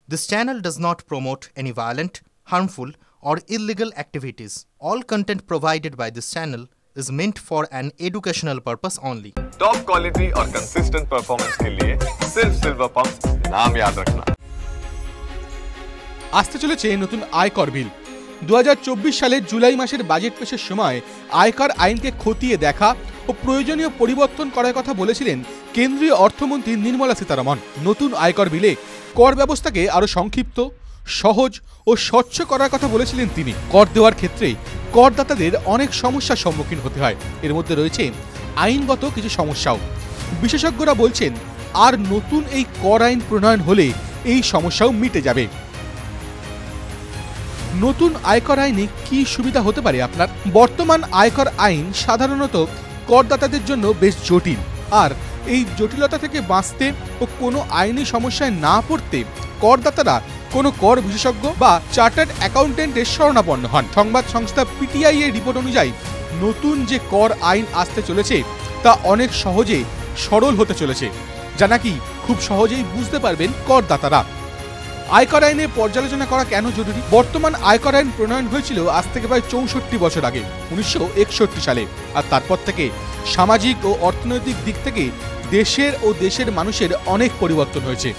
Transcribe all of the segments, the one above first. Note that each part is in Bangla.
This channel does not promote any violent, harmful, or illegal activities. All content provided by this channel is meant for an educational purpose only. Top quality और कंसिस्टेंट परफॉर्मेंस के लिए सिर्फ सिल्वर पंप नाम याद रखना। আসতে চলেছে নতুন আয়কর বিল। 2024 সালের জুলাই মাসের বাজেট পেশের সময় আয়কর আইনকে খতিয়ে দেখা ও প্রয়োজনীয় পরিবর্তন করার কথা বলেছিলেন কেন্দ্রীয় অর্থমন্ত্রী নির্মলা সীতারমণ। নতুন আয়কর বিলে কর ব্যবস্থাকে আরও সংক্ষিপ্ত, সহজ ও স্বচ্ছ করার কথা বলেছিলেন তিনি। কর দেওয়ার ক্ষেত্রে করদাতাদের অনেক সমস্যার সম্মুখীন হতে হয়, এর মধ্যে রয়েছে আইনগত কিছু সমস্যাও। বিশেষজ্ঞরা বলছেন আর নতুন এই কর আইন প্রণয়ন হলে এই সমস্যাও মিটে যাবে। নতুন আয়কর আইনে কি সুবিধা হতে পারে আপনার? বর্তমান আয়কর আইন সাধারণত করদাতাদের জন্য বেশ জটিল, আর এই জটিলতা থেকে বাঁচতে ও কোনো আইনি সমস্যায় না পড়তে করদাতারা কোনো কর বিশেষজ্ঞ বা চার্টার্ড অ্যাকাউন্টেন্টের শরণাপন্ন হন। সংবাদ সংস্থা পিটিআই এর রিপোর্ট অনুযায়ী নতুন যে কর আইন আসতে চলেছে তা অনেক সহজে সরল হতে চলেছে, যা নাকি খুব সহজেই বুঝতে পারবেন করদাতারা। আয়কর আইনে পর্যালোচনা করা কেন জরুরি? বর্তমান আয়কর আইন প্রণয়ন হয়েছিল আজ থেকে প্রায় 64 বছর আগে, 1961 সালে, আর তারপর থেকে সামাজিক ও অর্থনৈতিক দিক থেকে দেশের মানুষের অনেক পরিবর্তন হয়েছে।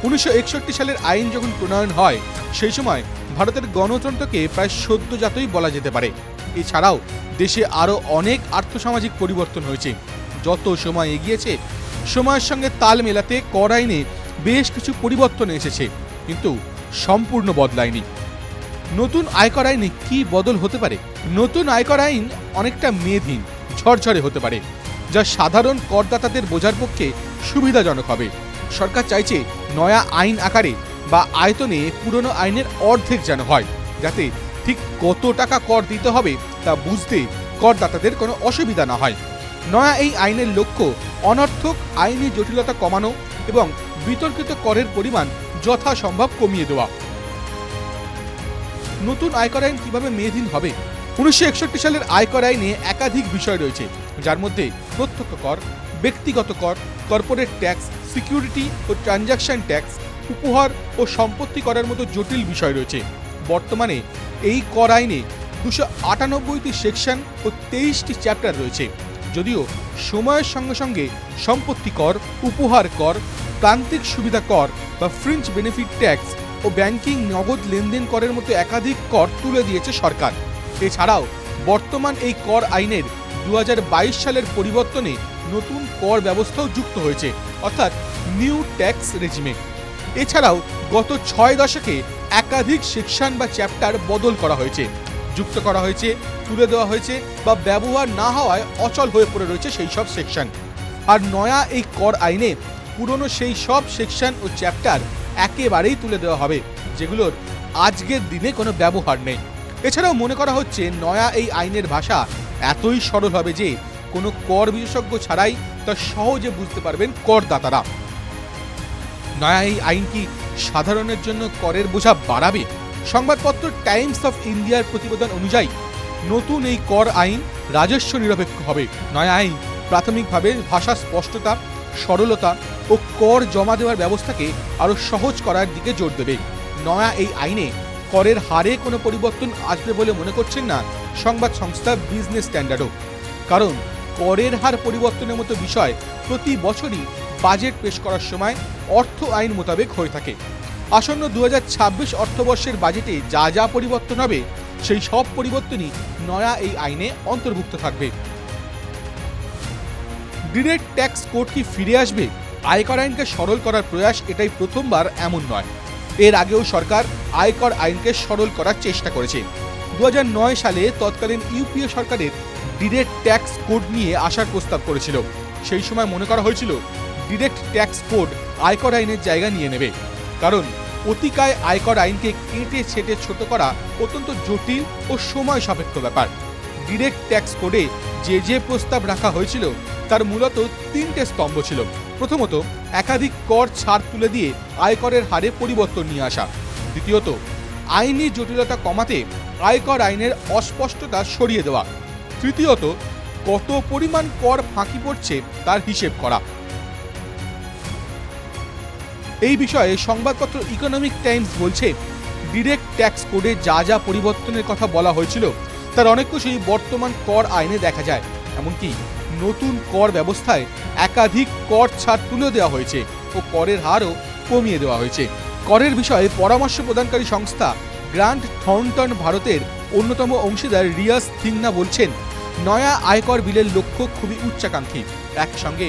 1961 সালের আইন যখন প্রণয়ন হয় সেই সময় ভারতের গণতন্ত্রকে প্রায় সদ্যজাতই বলা যেতে পারে। এছাড়াও দেশে আরও অনেক আর্থসামাজিক পরিবর্তন হয়েছে। যত সময় এগিয়েছে সময়ের সঙ্গে তাল মেলাতে কর আইনে বেশ কিছু পরিবর্তন এসেছে, কিন্তু সম্পূর্ণ বদলায়নি। নতুন আয়কর আইনে কি বদল হতে পারে? নতুন আয়কর আইন অনেকটা মেয়াদহীন, ঝরঝরে হতে পারে, যা সাধারণ করদাতাদের বোঝার পক্ষে সুবিধাজনক হবে। সরকার চাইছে নয়া আইন আকারে বা আয়তনে পুরনো আইনের অর্ধেক যেন হয়, যাতে ঠিক কত টাকা কর দিতে হবে তা বুঝতে করদাতাদের কোনো অসুবিধা না হয়। নয়া এই আইনের লক্ষ্য অনর্থক আইনি জটিলতা কমানো এবং বিতর্কিত করের পরিমাণ যথাসম্ভব কমিয়ে দেওয়া। নতুন আয়কর আইন কিভাবে মেয়াদহীন হবে? 1961 সালের আয়কর আইনে একাধিক বিষয় রয়েছে, যার মধ্যে প্রত্যক্ষ কর, ব্যক্তিগত কর, কর্পোরেট ট্যাক্স, সিকিউরিটি ও ট্রানজাকশন ট্যাক্স, উপহার ও সম্পত্তি করের মতো জটিল বিষয় রয়েছে। বর্তমানে এই কর আইনে 298টি সেকশন ও 23টি চ্যাপ্টার রয়েছে। যদিও সময়ের সঙ্গে সঙ্গে সম্পত্তি কর, উপহার কর, প্রান্তিক সুবিধা কর বা ফ্রিঞ্জ বেনিফিট ট্যাক্স ও ব্যাংকিং নগদ লেনদেন করের মতো একাধিক কর তুলে দিয়েছে সরকার। এছাড়াও বর্তমান এই কর আইনের 2022 সালের পরিবর্তনে নতুন কর ব্যবস্থাও যুক্ত হয়েছে, অর্থাৎ নিউ ট্যাক্স রেজিমে। এছাড়াও গত 6 দশকে একাধিক সেকশন বা চ্যাপ্টার বদল করা হয়েছে, যুক্ত করা হয়েছে, তুলে দেওয়া হয়েছে বা ব্যবহার না হওয়ায় অচল হয়ে পড়ে রয়েছে সেই সব সেকশন। আর নয়া এই কর আইনে পুরনো সেই সব সেকশন ও চ্যাপ্টার একেবারেই তুলে দেওয়া হবে, যেগুলোর আজকের দিনে কোনো ব্যবহার নেই। এছাড়াও মনে করা হচ্ছে নয়া এই আইনের ভাষা এতই সরল হবে যে কোনো কর বিশেষজ্ঞ ছাড়াই তা সহজে বুঝতে পারবেন করদাতারা। নয়া এই আইন কি সাধারণের জন্য করের বোঝা বাড়াবে? সংবাদপত্র টাইমস অফ ইন্ডিয়ার প্রতিবেদন অনুযায়ী নতুন এই কর আইন রাজস্ব নিরপেক্ষ হবে। নয়া আইন প্রাথমিকভাবে ভাষা স্পষ্টতা, সরলতা ও কর জমা দেওয়ার ব্যবস্থাকে আরও সহজ করার দিকে জোর দেবে। নয়া এই আইনে করের হারে কোনো পরিবর্তন আসবে বলে মনে করছেন না সংবাদ সংস্থা বিজনেস স্ট্যান্ডার্ডও, কারণ করের হার পরিবর্তনের মতো বিষয় প্রতি বছরই বাজেট পেশ করার সময় অর্থ আইন মোতাবেক হয়ে থাকে। আসন্ন 2026 অর্থবর্ষের বাজেটে যা যা পরিবর্তন হবে সেই সব পরিবর্তনই নয়া এই আইনে অন্তর্ভুক্ত থাকবে। ডিরেক্ট ট্যাক্স কোড কি ফিরে আসবে? আয়কর আইনকে সরল করার প্রয়াস এটাই প্রথমবার এমন নয়। এর আগেও সরকার আয়কর আইনকে সরল করার চেষ্টা করেছে। 2009 সালে তৎকালীন ইউপিএ সরকারের ডিরেক্ট ট্যাক্স কোড নিয়ে আসার প্রস্তাব করেছিল। সেই সময় মনে করা হয়েছিল ডিরেক্ট ট্যাক্স কোড আয়কর আইনের জায়গা নিয়ে নেবে, কারণ অতিকায় আয়কর আইনকে কেটে ছেটে ছোট করা অত্যন্ত জটিল ও সময় সাপেক্ষ ব্যাপার। ডিরেক্ট ট্যাক্স কোডে যে প্রস্তাব রাখা হয়েছিল তার মূলত 3টে স্তম্ভ ছিল। প্রথমত, একাধিক কর ছাড় তুলে দিয়ে আয়করের হারে পরিবর্তন নিয়ে আসা। দ্বিতীয়ত, আইনি জটিলতা কমাতে আয়কর আইনের অস্পষ্টতা সরিয়ে দেওয়া। তৃতীয়ত, কত পরিমাণ কর ফাঁকি পড়ছে তার হিসেব করা। এই বিষয়ে সংবাদপত্র ইকোনমিক টাইমস বলছে, ডিরেক্ট ট্যাক্স কোডে যা যা পরিবর্তনের কথা বলা হয়েছিল তার অনেক কিছুই বর্তমান কর আইনে দেখা যায়। এমনকি নতুন কর ব্যবস্থায় একাধিক কর ছাড় তুলে দেওয়া হয়েছে ও করের হারও কমিয়ে দেওয়া হয়েছে। করের বিষয়ে পরামর্শ প্রদানকারী সংস্থা গ্র্যান্ট থর্নটন ভারতের অন্যতম অংশীদার রিয়াস থিংনা বলছেন, নয়া আয়কর বিলের লক্ষ্য খুবই উচ্চাকাঙ্ক্ষী। একসঙ্গে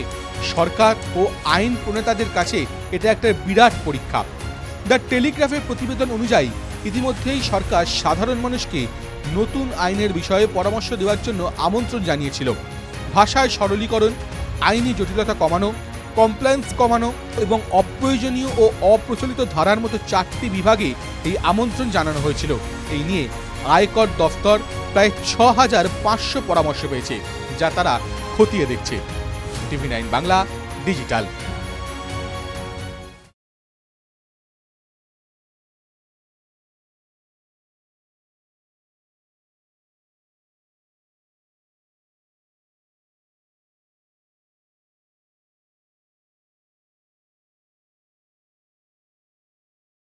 সরকার ও আইন প্রণেতাদের কাছে এটা একটা বিরাট পরীক্ষা। দ্য টেলিগ্রাফের প্রতিবেদন অনুযায়ী ইতিমধ্যেই সরকার সাধারণ মানুষকে নতুন আইনের বিষয়ে পরামর্শ দেওয়ার জন্য আমন্ত্রণ জানিয়েছিল। ভাষায় সরলীকরণ, আইনি জটিলতা কমানো, কমপ্লায়েন্স কমানো এবং অপ্রয়োজনীয় ও অপ্রচলিত ধারার মতো 4টি বিভাগে এই আমন্ত্রণ জানানো হয়েছিল। এই নিয়ে আয়কর দফতর প্রায় 6500 পরামর্শ পেয়েছে, যা তারা খতিয়ে দেখছে। TV9 Bangla digital.